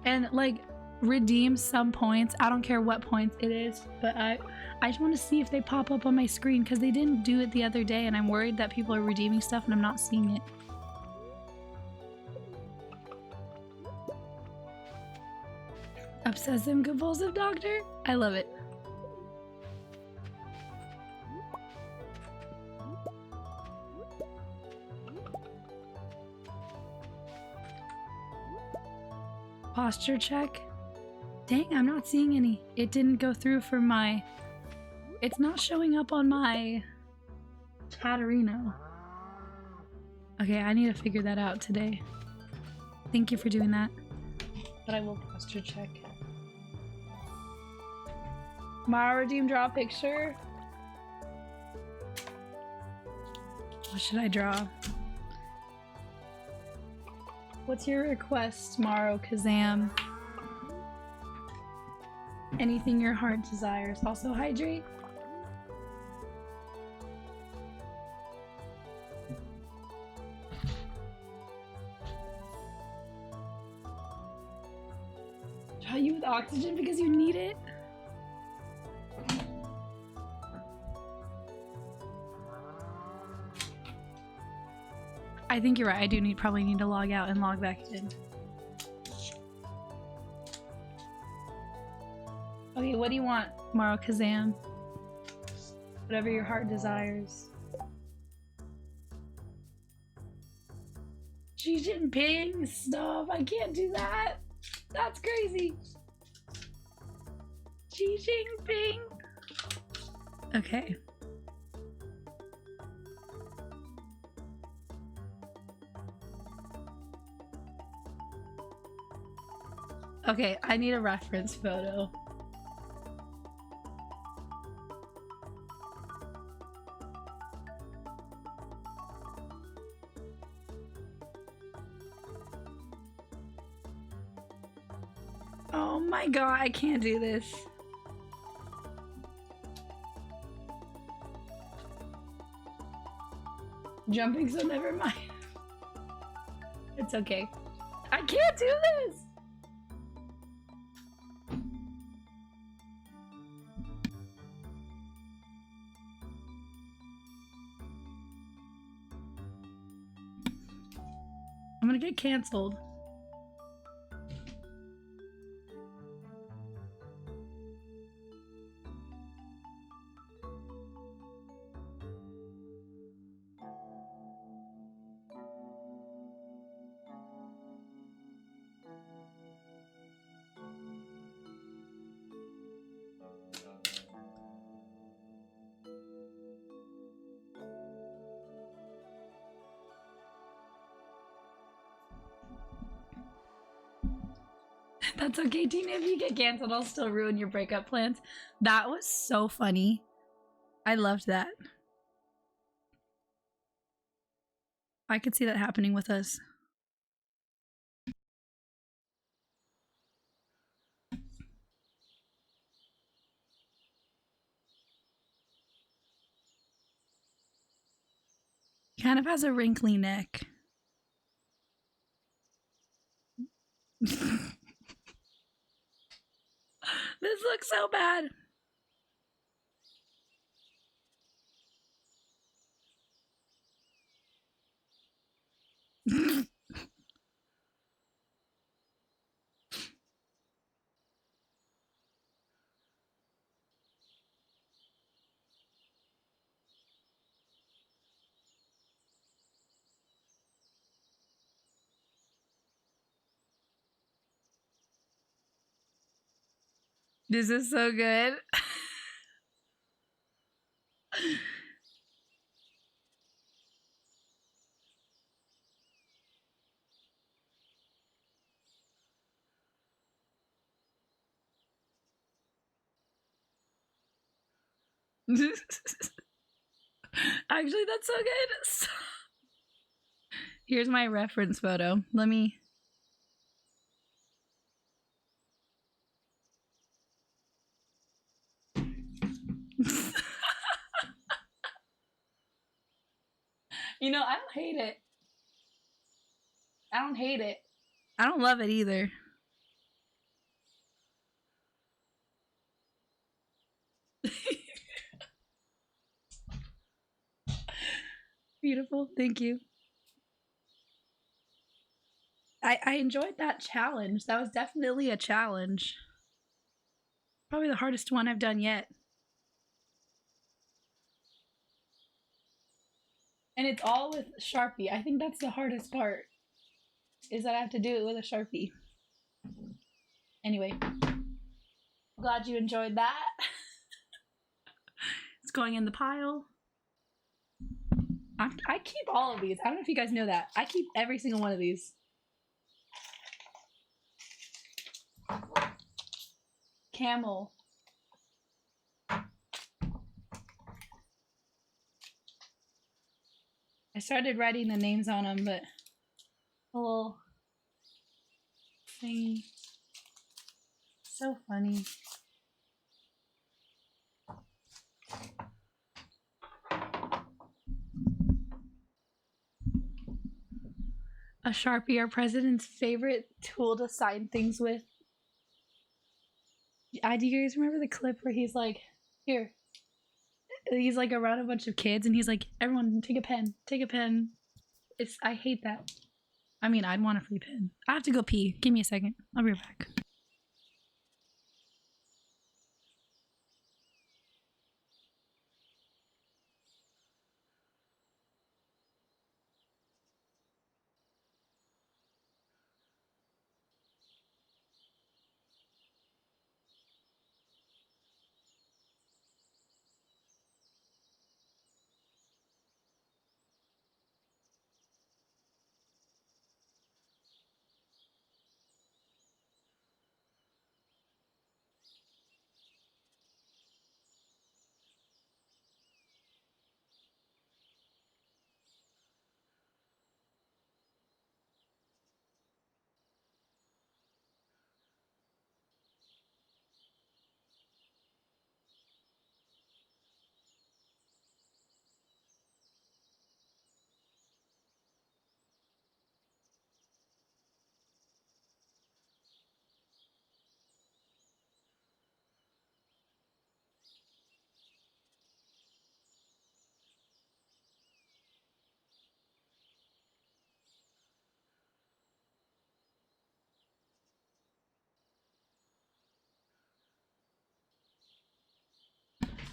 and like redeem some points? I don't care what points it is, but I just want to see if they pop up on my screen because they didn't do it the other day and I'm worried that people are redeeming stuff and I'm not seeing it. Obsessive compulsive doctor? I love it. Posture check. Dang, I'm not seeing any. It didn't go through for my... It's not showing up on my Caterino. Okay, I need to figure that out today. Thank you for doing that. But I will posture check. Mara redeem, draw a picture. What should I draw? What's your request, Maro Kazam? Anything your heart desires. Also hydrate. Draw you with oxygen because you need it? I think you're right. I do probably need to log out and log back in. Okay, what do you want, Maro Kazam? Whatever your heart desires. Xi Jinping? Stop, I can't do that. That's crazy. Xi Jinping. Okay. Okay, I need a reference photo. Oh my god, I can't do this. Jumping, so never mind. It's okay. I can't do this! I'm gonna get canceled. That's okay, Tina. If you get canceled, I'll still ruin your breakup plans. That was so funny. I loved that. I could see that happening with us. He kind of has a wrinkly neck. This looks so bad. This is so good. Actually, that's so good. Here's my reference photo. Let me. You know, I don't hate it. I don't hate it. I don't love it either. Beautiful. Thank you. I enjoyed that challenge. That was definitely a challenge. Probably the hardest one I've done yet. And it's all with Sharpie. I think that's the hardest part. Is that I have to do it with a Sharpie. Anyway. Glad you enjoyed that. It's going in the pile. I keep all of these. I don't know if you guys know that. I keep every single one of these. Camel. I started writing the names on them, but a little thingy. So funny. A Sharpie, our president's favorite tool to sign things with. Do you guys remember the clip where he's like, here. He's like around a bunch of kids and he's like, everyone take a pen, take a pen. I hate that. I mean, I'd want a free pen. I have to go pee. Give me a second. I'll be right back.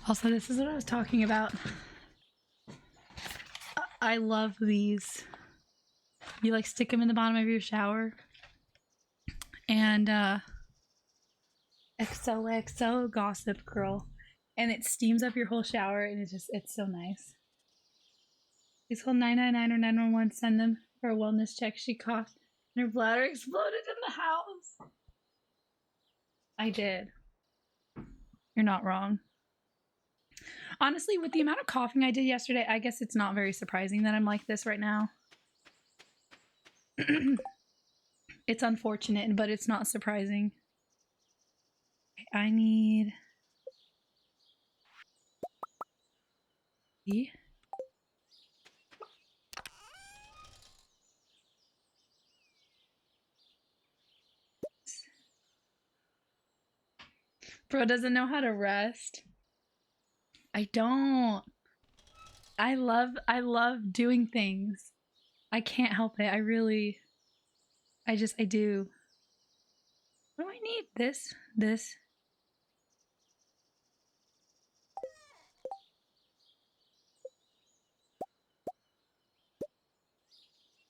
Also, this is what I was talking about. I love these. You like stick them in the bottom of your shower. And XOXO Gossip Girl. And it steams up your whole shower and it's so nice. Please call 999 or 911, send them for a wellness check. She coughed and her bladder exploded in the house. I did. You're not wrong. Honestly, with the amount of coughing I did yesterday, I guess it's not very surprising that I'm like this right now. It's unfortunate, but it's not surprising. I need... Bro doesn't know how to rest. I don't. I love doing things. I can't help it. I do. What do I need? This.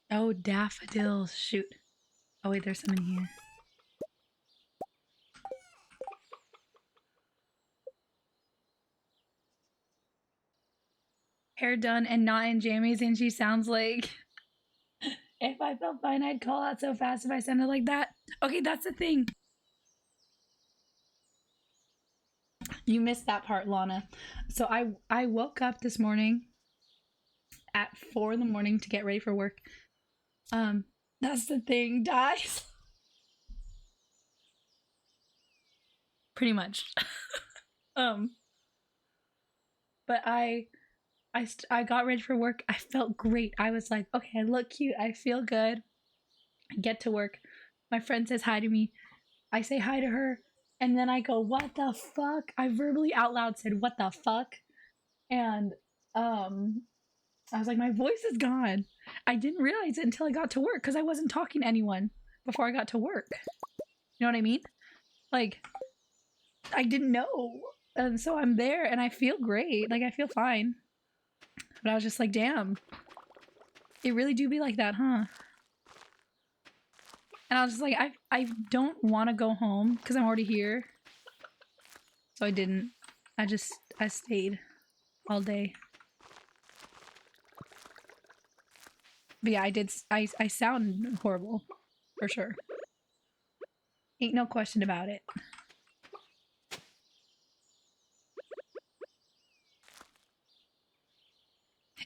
Oh, daffodils. Shoot. Oh wait, there's some in here. Hair done and not in jammies, and she sounds like... If I felt fine, I'd call out so fast if I sounded like that. Okay, that's the thing. You missed that part, Lana. So I woke up this morning at 4 in the morning to get ready for work. That's the thing, guys. Pretty much. But I got ready for work. I felt great. I was like, okay, I look cute. I feel good. I get to work. My friend says hi to me. I say hi to her. And then I go, what the fuck? I verbally out loud said, what the fuck? And I was like, my voice is gone. I didn't realize it until I got to work because I wasn't talking to anyone before I got to work. You know what I mean? Like, I didn't know. And so I'm there and I feel great. Like, I feel fine. But I was just like, damn. It really do be like that, huh? And I was just like, I don't want to go home because I'm already here. So I didn't. I stayed all day. But yeah, I sound horrible. For sure. Ain't no question about it.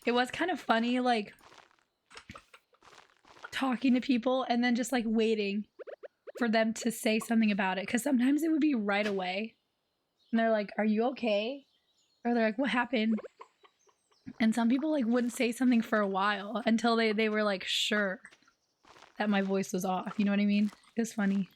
It was kind of funny, like, talking to people and then just, like, waiting for them to say something about it. Because sometimes it would be right away. And they're like, are you okay? Or they're like, what happened? And some people, like, wouldn't say something for a while until they were, like, sure that my voice was off. You know what I mean? It was funny.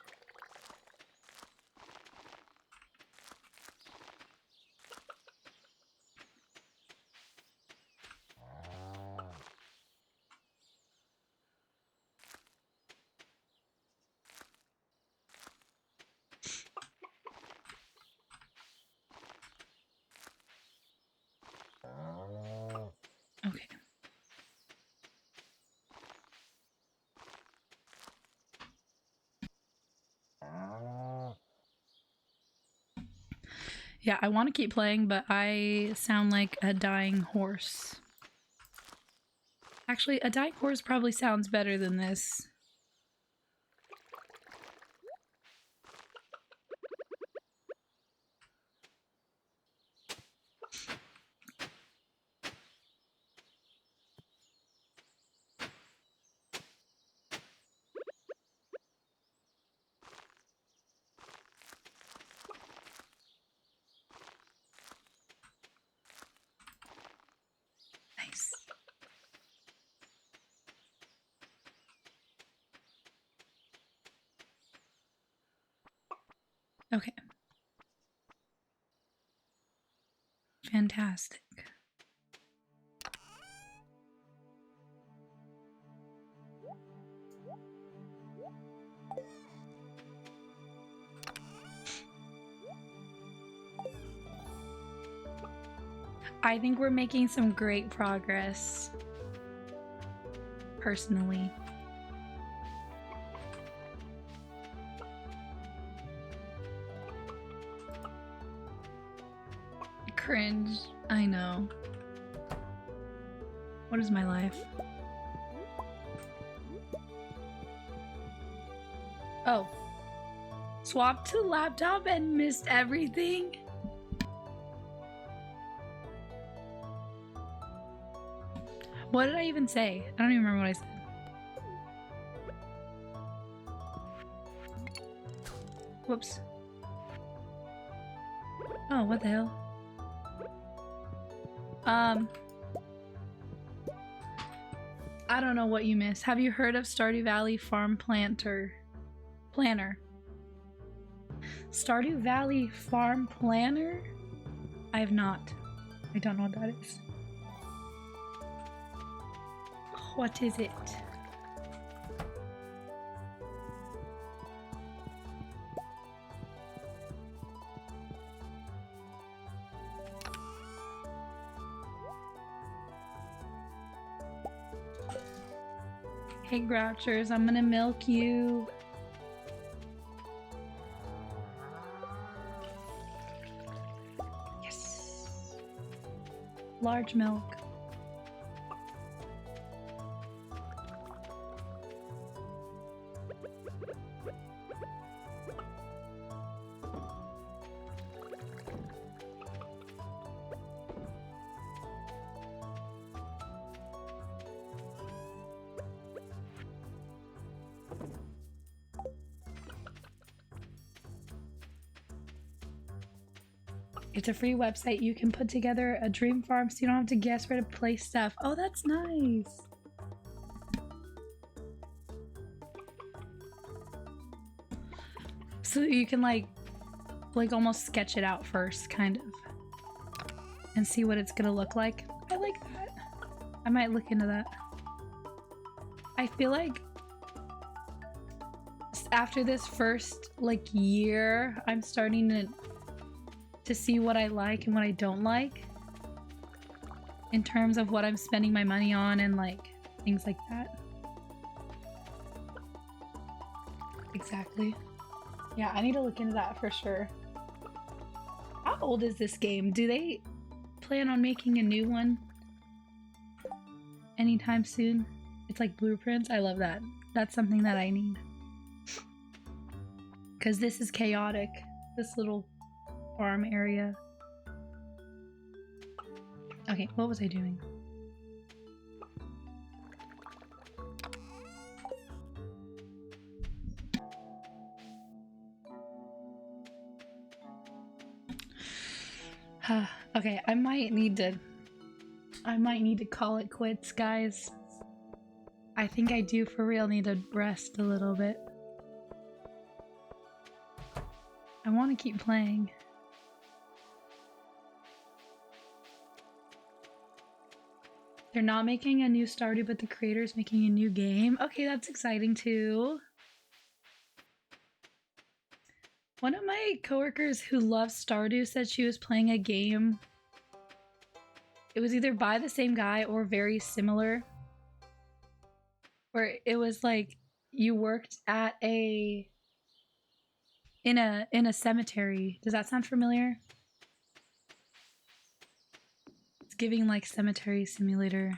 Okay. Yeah, I want to keep playing, but I sound like a dying horse. Actually, a dying horse probably sounds better than this. Nice. Okay. Fantastic. I think we're making some great progress. Personally. Cringe. I know. What is my life? Oh. Swapped to laptop and missed everything? What did I even say? I don't even remember what I said. Whoops. Oh, what the hell? I don't know what you missed. Have you heard of Stardew Valley Farm Planner? Stardew Valley Farm Planner? I have not. I don't know what that is. What is it? Hey Grouchers, I'm gonna milk you. Yes. Large milk. It's a free website. You can put together a dream farm so you don't have to guess where to place stuff. Oh, that's nice. So you can like almost sketch it out first, kind of, and see what it's gonna look like. I like that. I might look into that. I feel like after this first like year, I'm starting to see what I like and what I don't like in terms of what I'm spending my money on and like things like that. Exactly. Yeah, I need to look into that for sure. How old is this game? Do they plan on making a new one anytime soon? It's like blueprints. I love that. That's something that I need. Because this is chaotic. This little farm area. Okay, what was I doing? Okay, I might need to call it quits, guys. I think I do for real need to rest a little bit. I want to keep playing. They're not making a new Stardew, but the creator's making a new game. Okay, that's exciting too. One of my coworkers who loves Stardew said she was playing a game. It was either by the same guy or very similar. Where it was like you worked at in a cemetery. Does that sound familiar? It's giving like cemetery simulator.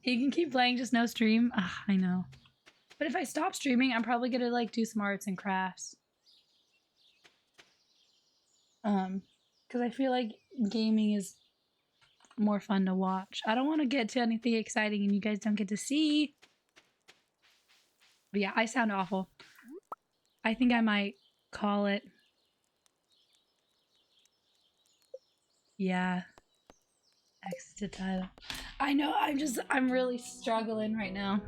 You can keep playing, just no stream. Ugh, I know. But if I stop streaming, I'm probably gonna like do some arts and crafts. Because I feel like gaming is more fun to watch. I don't want to get to anything exciting and you guys don't get to see. But yeah, I sound awful. I think I might call it. Yeah. Exit title. I know, I'm really struggling right now.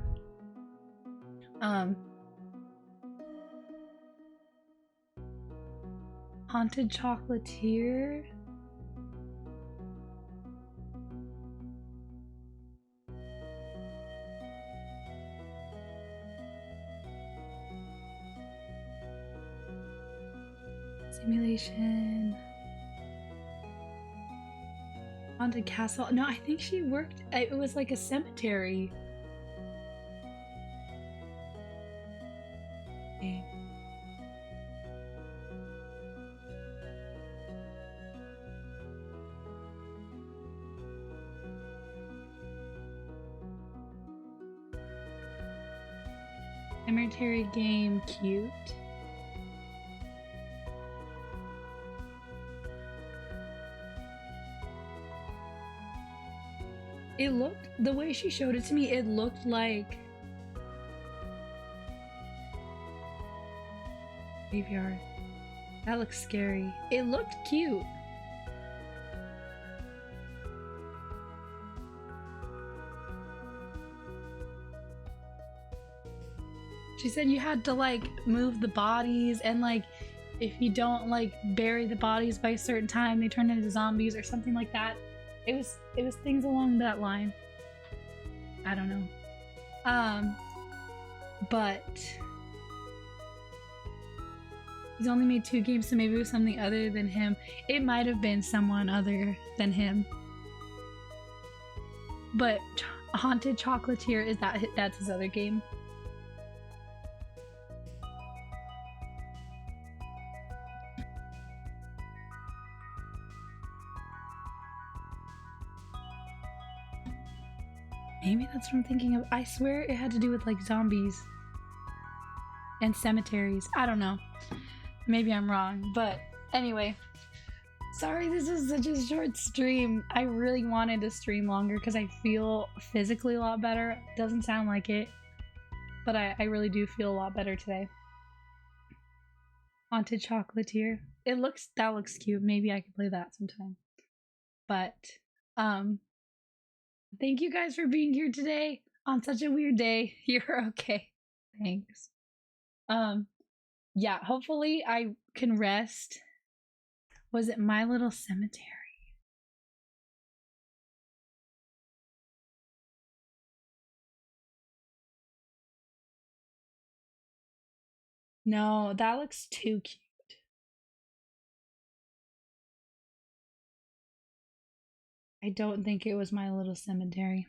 Haunted Chocolatier. Simulation. Haunted Castle. No, I think she worked. It was like a cemetery. Okay. Cemetery game, cute. It looked, the way she showed it to me, it looked like graveyard. That looks scary. It looked cute. She said you had to like move the bodies and like if you don't like bury the bodies by a certain time, they turn into zombies or something like that. It was things along that line. I don't know. But he's only made 2 games, so maybe it was something other than him. It might have been someone other than him. But Haunted Chocolatier, that's his other game. Maybe that's what I'm thinking of. I swear it had to do with like zombies and cemeteries. I don't know. Maybe I'm wrong. But anyway, sorry this was such a short stream. I really wanted to stream longer because I feel physically a lot better. Doesn't sound like it, but I really do feel a lot better today. Haunted Chocolatier. that looks cute. Maybe I could play that sometime. But thank you guys for being here today on such a weird day. You're okay. Thanks. Yeah, hopefully I can rest. Was it My Little Cemetery? No, that looks too cute. I don't think it was My Little Cemetery.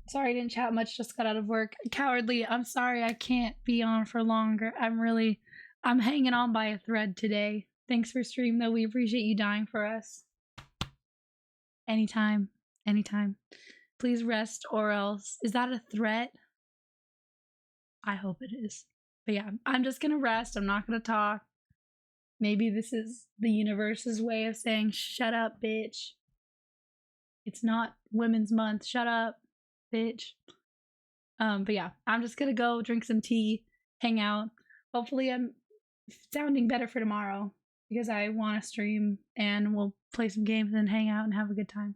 Sorry I didn't chat much, just got out of work. Cowardly, I'm sorry I can't be on for longer. I'm hanging on by a thread today. Thanks for stream though, we appreciate you dying for us. Anytime. Please rest or else. Is that a threat? I hope it is. But yeah, I'm just gonna rest. I'm not gonna talk. Maybe this is the universe's way of saying, shut up, bitch. It's not Women's Month. Shut up, bitch. But yeah, I'm just gonna go drink some tea, hang out. Hopefully I'm sounding better for tomorrow because I want to stream and we'll play some games and hang out and have a good time.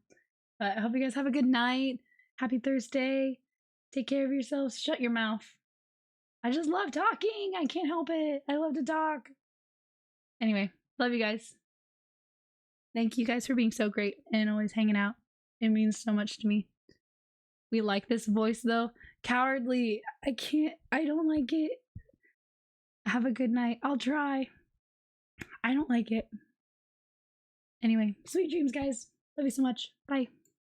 But I hope you guys have a good night. Happy Thursday. Take care of yourselves. Shut your mouth. I just love talking. I can't help it. I love to talk. Anyway, love you guys. Thank you guys for being so great and always hanging out. It means so much to me. We like this voice though. Cowardly, I don't like it. Have a good night. I'll try. I don't like it. Anyway, sweet dreams, guys. Love you so much. Bye.